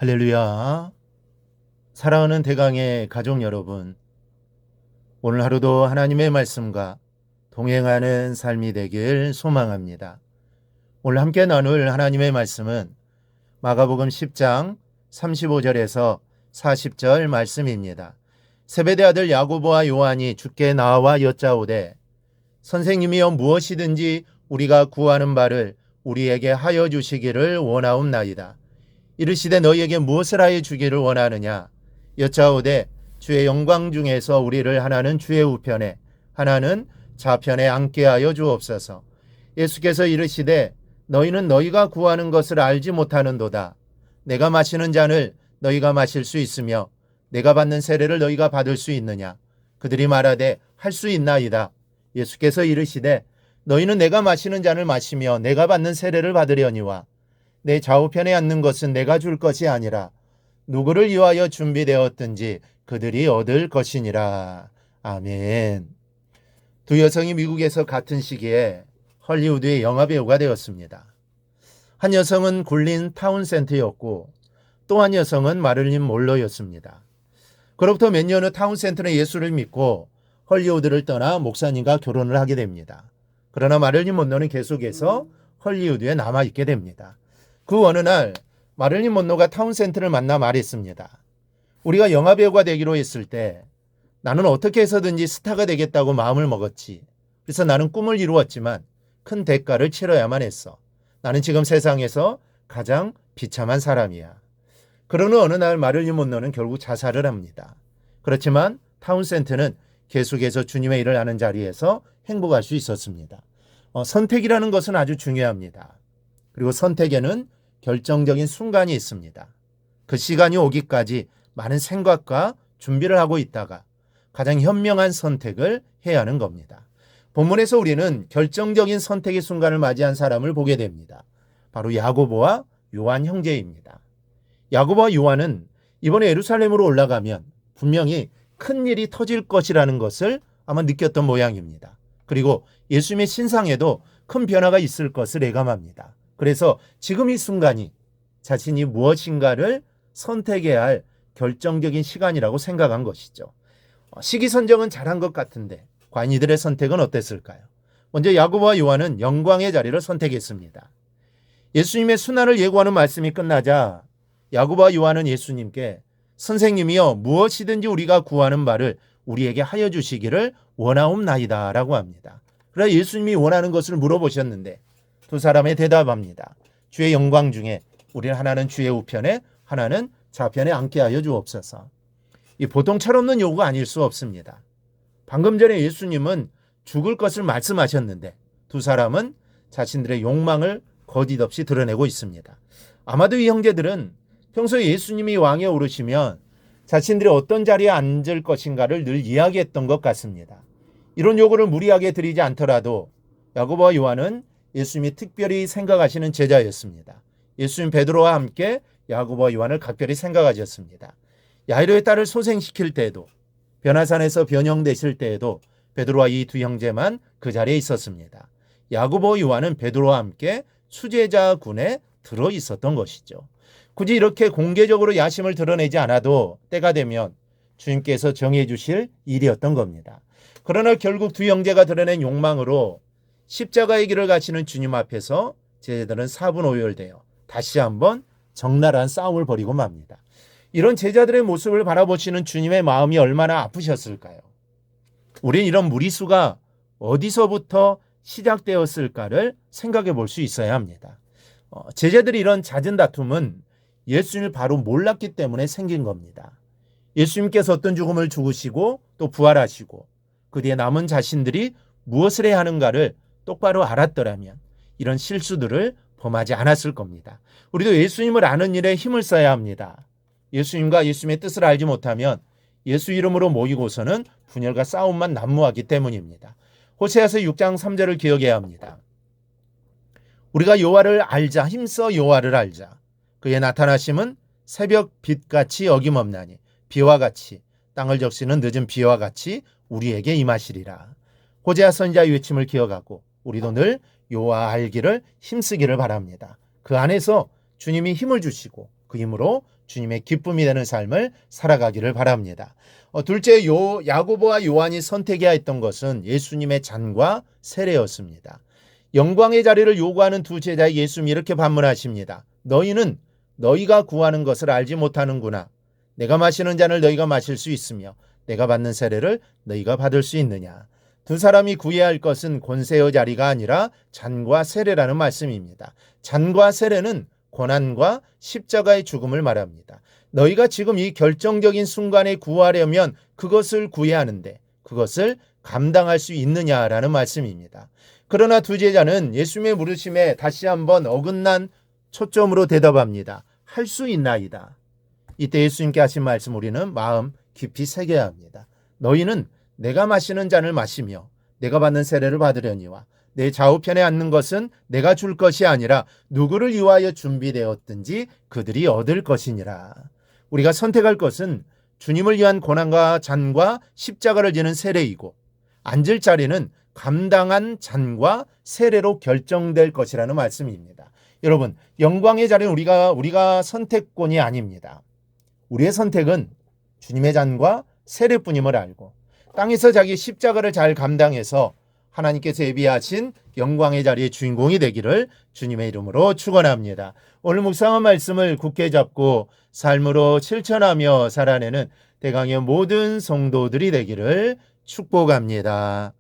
할렐루야. 사랑하는 대강의 가족 여러분, 오늘 하루도 하나님의 말씀과 동행하는 삶이 되길 소망합니다. 오늘 함께 나눌 하나님의 말씀은 마가복음 10장 35절에서 40절 말씀입니다. 세베대 아들 야고보와 요한이 주께 나와 여짜오되 선생님이여 무엇이든지 우리가 구하는 바를 우리에게 하여 주시기를 원하옵나이다. 이르시되 너희에게 무엇을 하여 주기를 원하느냐? 여짜오되 주의 영광 중에서 우리를 하나는 주의 우편에 하나는 좌편에 앉게 하여 주옵소서. 예수께서 이르시되 너희는 너희가 구하는 것을 알지 못하는도다. 내가 마시는 잔을 너희가 마실 수 있으며 내가 받는 세례를 너희가 받을 수 있느냐? 그들이 말하되 할 수 있나이다. 예수께서 이르시되 너희는 내가 마시는 잔을 마시며 내가 받는 세례를 받으려니와 내 좌우편에 앉는 것은 내가 줄 것이 아니라 누구를 위하여 준비되었든지 그들이 얻을 것이니라. 아멘. 두 여성이 미국에서 같은 시기에 헐리우드의 영화배우가 되었습니다. 한 여성은 굴린 타운센트였고 또 한 여성은 마릴린 몰로였습니다. 그로부터 몇 년 후 타운센트는 예수를 믿고 헐리우드를 떠나 목사님과 결혼을 하게 됩니다. 그러나 마릴린 먼로는 계속해서 헐리우드에 남아있게 됩니다. 그 어느 날 마릴린 먼로가 타운센트를 만나 말했습니다. 우리가 영화배우가 되기로 했을 때 나는 어떻게 해서든지 스타가 되겠다고 마음을 먹었지. 그래서 나는 꿈을 이루었지만 큰 대가를 치러야만 했어. 나는 지금 세상에서 가장 비참한 사람이야. 그러는 어느 날 마릴린 먼로는 결국 자살을 합니다. 그렇지만 타운센트는 계속해서 주님의 일을 하는 자리에서 행복할 수 있었습니다. 선택이라는 것은 아주 중요합니다. 그리고 선택에는 결정적인 순간이 있습니다. 그 시간이 오기까지 많은 생각과 준비를 하고 있다가 가장 현명한 선택을 해야 하는 겁니다. 본문에서 우리는 결정적인 선택의 순간을 맞이한 사람을 보게 됩니다. 바로 야고보와 요한 형제입니다. 야고보와 요한은 이번에 예루살렘으로 올라가면 분명히 큰 일이 터질 것이라는 것을 아마 느꼈던 모양입니다. 그리고 예수님의 신상에도 큰 변화가 있을 것을 예감합니다. 그래서 지금 이 순간이 자신이 무엇인가를 선택해야 할 결정적인 시간이라고 생각한 것이죠. 시기 선정은 잘한 것 같은데 과연 이들의 선택은 어땠을까요? 먼저 야고보와 요한은 영광의 자리를 선택했습니다. 예수님의 순환을 예고하는 말씀이 끝나자 야고보와 요한은 예수님께 선생님이여 무엇이든지 우리가 구하는 바를 우리에게 하여 주시기를 원하옵나이다 라고 합니다. 그래서 예수님이 원하는 것을 물어보셨는데 두 사람의 대답합니다. 주의 영광 중에 우리는 하나는 주의 우편에 하나는 좌편에 앉게 하여 주옵소서. 이 보통 철없는 요구가 아닐 수 없습니다. 방금 전에 예수님은 죽을 것을 말씀하셨는데 두 사람은 자신들의 욕망을 거짓 없이 드러내고 있습니다. 아마도 이 형제들은 평소에 예수님이 왕에 오르시면 자신들이 어떤 자리에 앉을 것인가를 늘 이야기했던 것 같습니다. 이런 요구를 무리하게 드리지 않더라도 야고보와 요한은 예수님이 특별히 생각하시는 제자였습니다. 예수님 베드로와 함께 야고보와 요한을 각별히 생각하셨습니다. 야이로의 딸을 소생시킬 때에도 변화산에서 변형되실 때에도 베드로와 이 두 형제만 그 자리에 있었습니다. 야고보와 요한은 베드로와 함께 수제자군에 들어 있었던 것이죠. 굳이 이렇게 공개적으로 야심을 드러내지 않아도 때가 되면 주님께서 정해 주실 일이었던 겁니다. 그러나 결국 두 형제가 드러낸 욕망으로 십자가의 길을 가시는 주님 앞에서 제자들은 사분오열되어 다시 한번 적나라한 싸움을 벌이고 맙니다. 이런 제자들의 모습을 바라보시는 주님의 마음이 얼마나 아프셨을까요? 우린 이런 무리수가 어디서부터 시작되었을까를 생각해 볼 수 있어야 합니다. 제자들이 이런 잦은 다툼은 예수님을 바로 몰랐기 때문에 생긴 겁니다. 예수님께서 어떤 죽음을 죽으시고 또 부활하시고 그 뒤에 남은 자신들이 무엇을 해야 하는가를 똑바로 알았더라면 이런 실수들을 범하지 않았을 겁니다. 우리도 예수님을 아는 일에 힘을 써야 합니다. 예수님과 예수님의 뜻을 알지 못하면 예수 이름으로 모이고서는 분열과 싸움만 난무하기 때문입니다. 호세아서 6장 3절을 기억해야 합니다. 우리가 여호와를 알자, 힘써 여호와를 알자. 그의 나타나심은 새벽 빛같이 어김없나니 비와 같이 땅을 적시는 늦은 비와 같이 우리에게 임하시리라. 호세아 선지자의 외침을 기억하고 우리도 늘 여호와 알기를 힘쓰기를 바랍니다. 그 안에서 주님이 힘을 주시고 그 힘으로 주님의 기쁨이 되는 삶을 살아가기를 바랍니다. 둘째, 야고보와 요한이 선택해야 했던 것은 예수님의 잔과 세례였습니다. 영광의 자리를 요구하는 두 제자 예수님이 이렇게 반문하십니다. 너희는 너희가 구하는 것을 알지 못하는구나. 내가 마시는 잔을 너희가 마실 수 있으며 내가 받는 세례를 너희가 받을 수 있느냐. 두 사람이 구해야 할 것은 권세의 자리가 아니라 잔과 세례라는 말씀입니다. 잔과 세례는 고난과 십자가의 죽음을 말합니다. 너희가 지금 이 결정적인 순간에 구하려면 그것을 구해야 하는데 그것을 감당할 수 있느냐라는 말씀입니다. 그러나 두 제자는 예수님의 물으심에 다시 한번 어긋난 초점으로 대답합니다. 할 수 있나이다. 이때 예수님께 하신 말씀 우리는 마음 깊이 새겨야 합니다. 너희는 내가 마시는 잔을 마시며 내가 받는 세례를 받으려니와 내 좌우편에 앉는 것은 내가 줄 것이 아니라 누구를 위하여 준비되었든지 그들이 얻을 것이니라. 우리가 선택할 것은 주님을 위한 고난과 잔과 십자가를 지는 세례이고 앉을 자리는 감당한 잔과 세례로 결정될 것이라는 말씀입니다. 여러분, 영광의 자리는 우리가 선택권이 아닙니다. 우리의 선택은 주님의 잔과 세례뿐임을 알고 땅에서 자기 십자가를 잘 감당해서 하나님께서 예비하신 영광의 자리의 주인공이 되기를 주님의 이름으로 축원합니다. 오늘 묵상한 말씀을 굳게 잡고 삶으로 실천하며 살아내는 대강의 모든 성도들이 되기를 축복합니다.